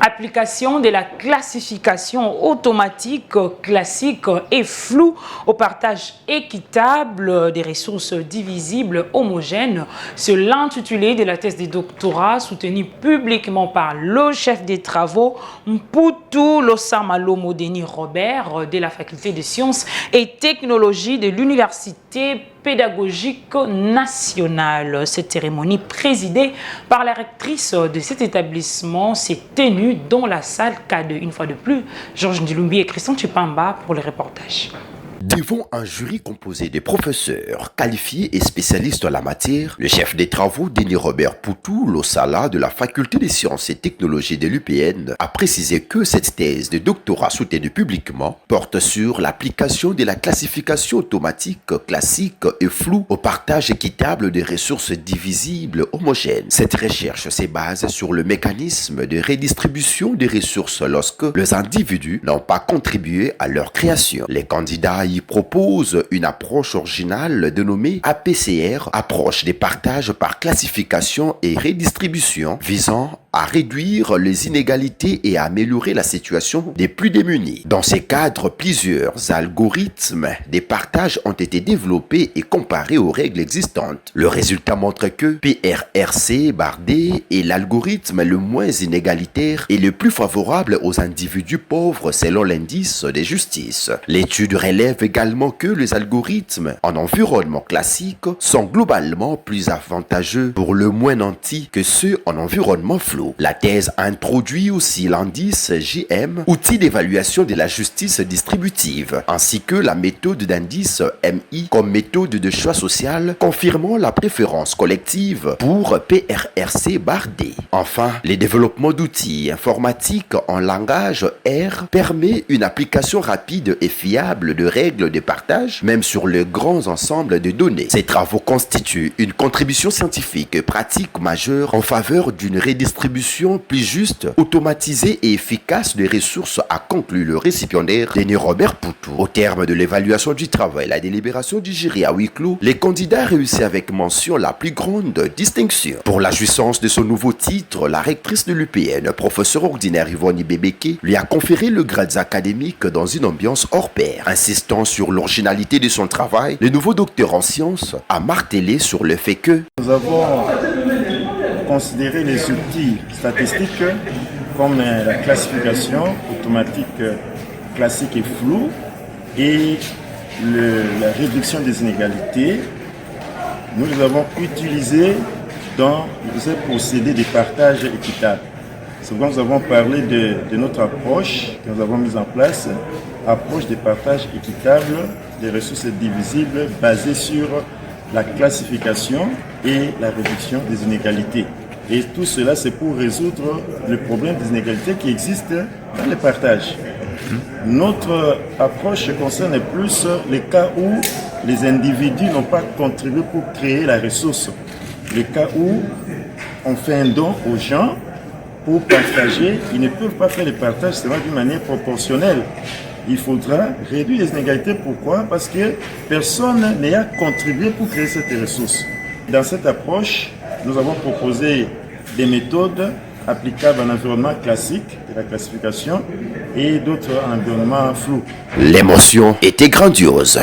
application de la classification automatique, classique et floue au partage équitable des ressources divisibles homogènes. C'est l'intitulé de la thèse de doctorat soutenue publiquement par le chef des travaux Mputu Losamalomo Denis Robert de la faculté de sciences et technologies de l'université pédagogique nationale. Cette cérémonie présidée par la rectrice de cet établissement s'est tenue dans la salle K2. Une fois de plus, Georges Ndilumbi et Christian Tchipamba pour le reportage. Devant un jury composé de professeurs qualifiés et spécialistes en la matière, le chef des travaux, Denis Robert Mputu Losala de la faculté des sciences et technologies de l'UPN, a précisé que cette thèse de doctorat soutenue publiquement porte sur l'application de la classification automatique, classique et floue au partage équitable des ressources divisibles homogènes. Cette recherche se base sur le mécanisme de redistribution des ressources lorsque les individus n'ont pas contribué à leur création. Les candidats y propose une approche originale dénommée APCR, approche des partages par classification et redistribution, visant à réduire les inégalités et à améliorer la situation des plus démunis. Dans ces cadres, plusieurs algorithmes des partages ont été développés et comparés aux règles existantes. Le résultat montre que PRRC-D est l'algorithme le moins inégalitaire et le plus favorable aux individus pauvres selon l'indice de justice. L'étude relève également que les algorithmes en environnement classique sont globalement plus avantageux pour le moins nanti que ceux en environnement flou. La thèse introduit aussi l'indice JM, outil d'évaluation de la justice distributive, ainsi que la méthode d'indice MI comme méthode de choix social, confirmant la préférence collective pour PRRC-D. Enfin, le développement d'outils informatiques en langage R permet une application rapide et fiable de règles de partage, même sur le grand ensemble de données. Ces travaux constituent une contribution scientifique et pratique majeure en faveur d'une redistribution plus juste, automatisée et efficace des ressources, a conclu le récipiendaire Denis Robert Mputu. Au terme de l'évaluation du travail, la délibération du jury à huis clos, les candidats réussissent avec mention la plus grande distinction. Pour la jouissance de son nouveau titre, la rectrice de l'UPN, professeur ordinaire Yvonne Bebeke, lui a conféré le grade académique dans une ambiance hors pair. Insistant sur l'originalité de son travail, le nouveau docteur en sciences a martelé sur le fait que nous avons considérer les outils statistiques comme la classification automatique classique et floue et la réduction des inégalités. Nous les avons utilisés dans ces procédés de partage équitable. C'est pourquoi nous avons parlé de notre approche que nous avons mise en place, approche de partage équitable des ressources divisibles basée sur la classification et la réduction des inégalités. Et tout cela, c'est pour résoudre le problème des inégalités qui existent dans le partage. Notre approche concerne plus les cas où les individus n'ont pas contribué pour créer la ressource. Les cas où on fait un don aux gens pour partager, ils ne peuvent pas faire le partage seulement d'une manière proportionnelle. Il faudra réduire les inégalités. Pourquoi? Parce que personne n'a contribué pour créer cette ressource. Dans cette approche, nous avons proposé des méthodes applicables en environnement classique de la classification et d'autres en environnement flou. l'émotion était grandiose.